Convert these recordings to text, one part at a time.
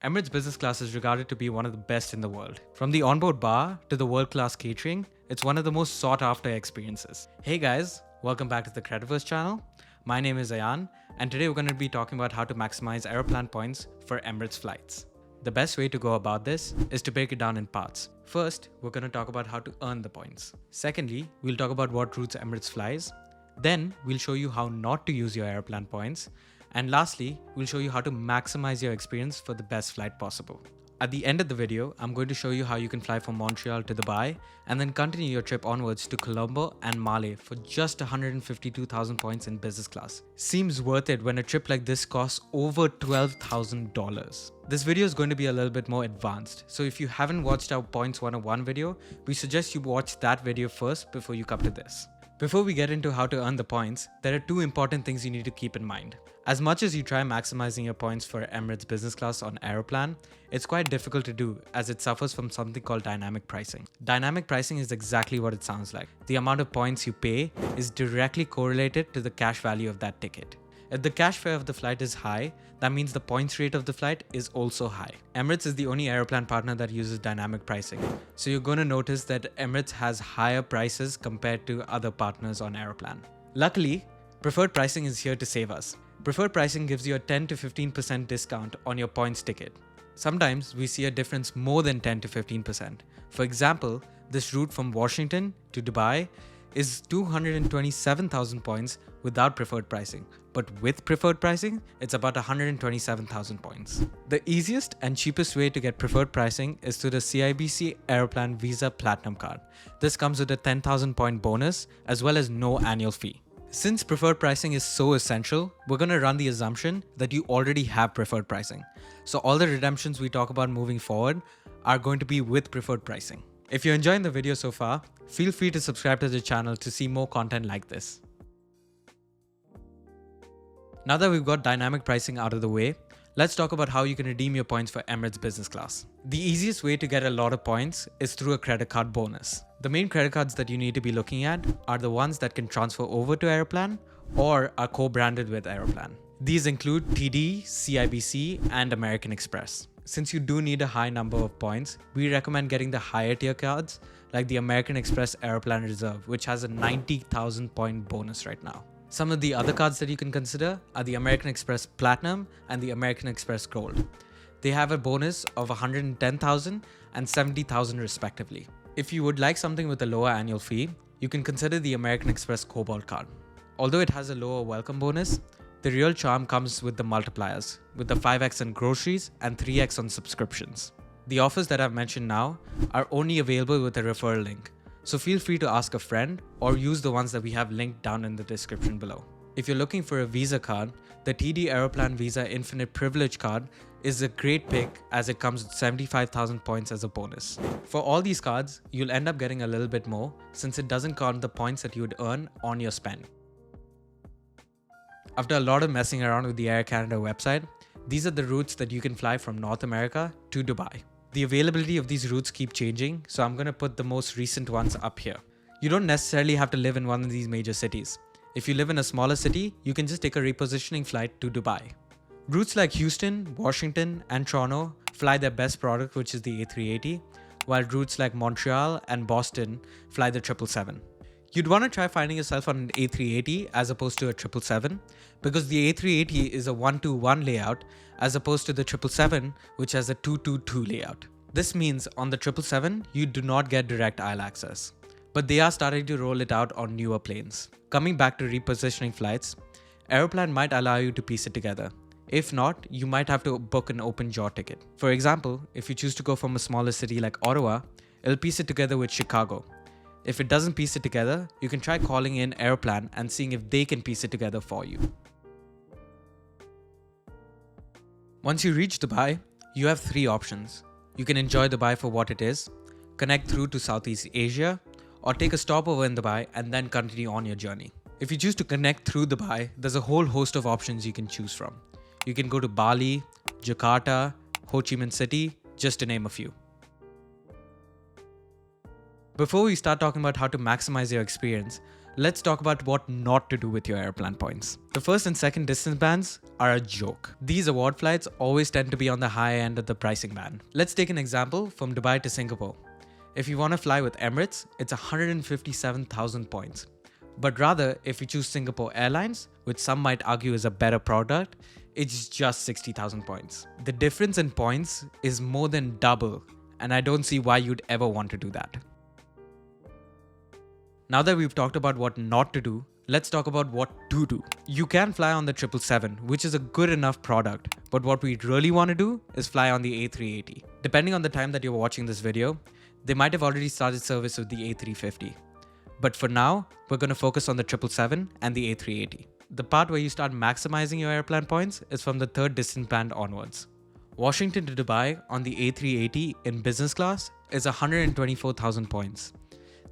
Emirates business class is regarded to be one of the best in the world. From the onboard bar to the world-class catering, it's one of the most sought-after experiences. Hey guys, welcome back to the CreditVerse channel. My name is Ayan, and today we're going to be talking about how to maximize Aeroplan points for Emirates flights. The best way to go about this is to break it down in parts. First, we're going to talk about how to earn the points. Secondly, we'll talk about what routes Emirates flies. Then, we'll show you how not to use your Aeroplan points. And lastly, we'll show you how to maximize your experience for the best flight possible. At the end of the video, I'm going to show you how you can fly from Montreal to Dubai and then continue your trip onwards to Colombo and Malé for just 152,000 points in business class. Seems worth it when a trip like this costs over $12,000. This video is going to be a little bit more advanced, so if you haven't watched our Points 101 video, we suggest you watch that video first before you come to this. Before we get into how to earn the points, there are two important things you need to keep in mind. As much as you try maximizing your points for Emirates business class on Aeroplan, it's quite difficult to do as it suffers from something called dynamic pricing. Dynamic pricing is exactly what it sounds like. The amount of points you pay is directly correlated to the cash value of that ticket. If the cash fare of the flight is high, that means the points rate of the flight is also high. Emirates is the only Aeroplan partner that uses dynamic pricing, so you're going to notice that Emirates has higher prices compared to other partners on Aeroplan. Luckily, preferred pricing is here to save us. Preferred pricing gives you a 10 to 15% discount on your points ticket. Sometimes we see a difference more than 10 to 15%. For example, this route from Washington to Dubai is 227,000 points without preferred pricing, but with preferred pricing, it's about 127,000 points. The easiest and cheapest way to get preferred pricing is through the CIBC Aeroplan Visa Platinum card. This comes with a 10,000 point bonus as well as no annual fee. Since preferred pricing is so essential, we're going to run the assumption that you already have preferred pricing. So all the redemptions we talk about moving forward are going to be with preferred pricing. If you're enjoying the video so far, feel free to subscribe to the channel to see more content like this. Now that we've got dynamic pricing out of the way, let's talk about how you can redeem your points for Emirates business class. The easiest way to get a lot of points is through a credit card bonus. The main credit cards that you need to be looking at are the ones that can transfer over to Aeroplan or are co-branded with Aeroplan. These include TD, CIBC, and American Express. Since you do need a high number of points, we recommend getting the higher tier cards like the American Express Aeroplan Reserve, which has a 90,000 point bonus right now. Some of the other cards that you can consider are the American Express Platinum and the American Express Gold. They have a bonus of 110,000 and 70,000 respectively. If you would like something with a lower annual fee, you can consider the American Express Cobalt card. Although it has a lower welcome bonus, the real charm comes with the multipliers, with the 5x on groceries and 3x on subscriptions. The offers that I've mentioned now are only available with a referral link, so feel free to ask a friend or use the ones that we have linked down in the description below. If you're looking for a Visa card, the TD Aeroplan Visa Infinite Privilege card is a great pick as it comes with 75,000 points as a bonus. For all these cards, you'll end up getting a little bit more since it doesn't count the points that you would earn on your spend. After a lot of messing around with the Air Canada website, these are the routes that you can fly from North America to Dubai. The availability of these routes keep changing, so I'm going to put the most recent ones up here. You don't necessarily have to live in one of these major cities. If you live in a smaller city, you can just take a repositioning flight to Dubai. Routes like Houston, Washington, and Toronto fly their best product, which is the A380, while routes like Montreal and Boston fly the 777. You'd want to try finding yourself on an A380 as opposed to a 777 because the A380 is a 1-2-1 layout as opposed to the 777, which has a 2-2-2 layout. This means on the 777, you do not get direct aisle access, but they are starting to roll it out on newer planes. Coming back to repositioning flights, Aeroplan might allow you to piece it together. If not, you might have to book an open jaw ticket. For example, if you choose to go from a smaller city like Ottawa, it'll piece it together with Chicago. If it doesn't piece it together, you can try calling in Aeroplan and seeing if they can piece it together for you. Once you reach Dubai, you have three options. You can enjoy Dubai for what it is, connect through to Southeast Asia, or take a stopover in Dubai and then continue on your journey. If you choose to connect through Dubai, there's a whole host of options you can choose from. You can go to Bali, Jakarta, Ho Chi Minh City, just to name a few. Before we start talking about how to maximize your experience, let's talk about what not to do with your Aeroplan points. The first and second distance bands are a joke. These award flights always tend to be on the high end of the pricing band. Let's take an example from Dubai to Singapore. If you want to fly with Emirates, it's 157,000 points. But rather, if you choose Singapore Airlines, which some might argue is a better product, it's just 60,000 points. The difference in points is more than double, and I don't see why you'd ever want to do that. Now that we've talked about what not to do, let's talk about what to do. You can fly on the 777, which is a good enough product, but what we really want to do is fly on the A380. Depending on the time that you're watching this video, they might have already started service with the A350. But for now, we're going to focus on the 777 and the A380. The part where you start maximizing your Aeroplan points is from the third distance band onwards. Washington to Dubai on the A380 in business class is 124,000 points.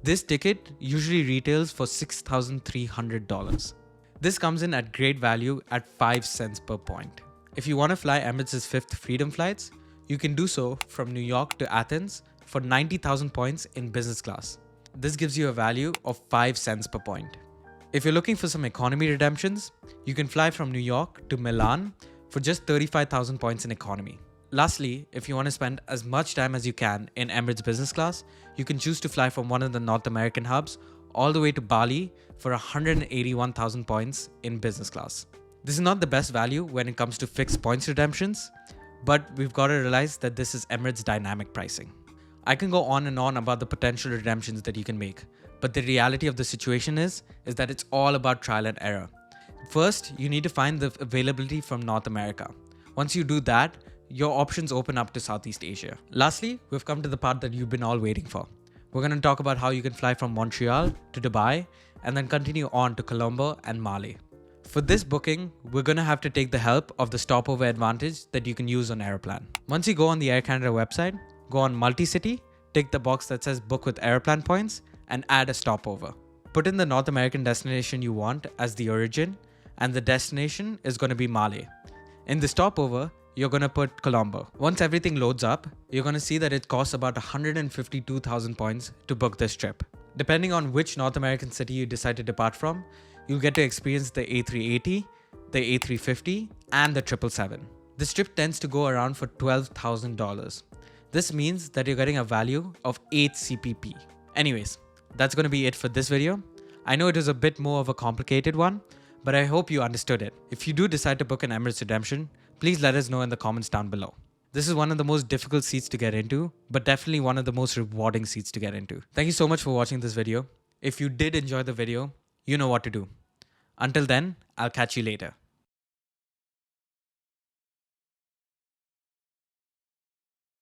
This ticket usually retails for $6,300. This comes in at great value at 5 cents per point. If you want to fly Emirates' 5th Freedom flights, you can do so from New York to Athens for 90,000 points in business class. This gives you a value of 5 cents per point. If you're looking for some economy redemptions, you can fly from New York to Milan for just 35,000 points in economy. Lastly, if you want to spend as much time as you can in Emirates business class, you can choose to fly from one of the North American hubs all the way to Bali for 181,000 points in business class. This is not the best value when it comes to fixed points redemptions, but we've got to realize that this is Emirates dynamic pricing. I can go on and on about the potential redemptions that you can make, but the reality of the situation is that it's all about trial and error. First, you need to find the availability from North America. Once you do that, your options open up to Southeast Asia. Lastly, we've come to the part that you've been all waiting for. We're going to talk about how you can fly from Montreal to Dubai and then continue on to Colombo and Malé. For this booking, we're going to have to take the help of the stopover advantage that you can use on Aeroplan. Once you go on the Air Canada website, go on Multi-City, tick the box that says Book with Aeroplan Points, and add a stopover. Put in the North American destination you want as the origin, and the destination is going to be Malé. In the stopover, you're going to put Colombo. Once everything loads up, you're going to see that it costs about 152,000 points to book this trip. Depending on which North American city you decide to depart from, you'll get to experience the A380, the A350, and the 777. This trip tends to go around for $12,000. This means that you're getting a value of 8 CPP. Anyways, that's going to be it for this video. I know it was a bit more of a complicated one, but I hope you understood it. If you do decide to book an Emirates redemption, please let us know in the comments down below. This is one of the most difficult seats to get into, but definitely one of the most rewarding seats to get into. Thank you so much for watching this video. If you did enjoy the video, you know what to do. Until then, I'll catch you later.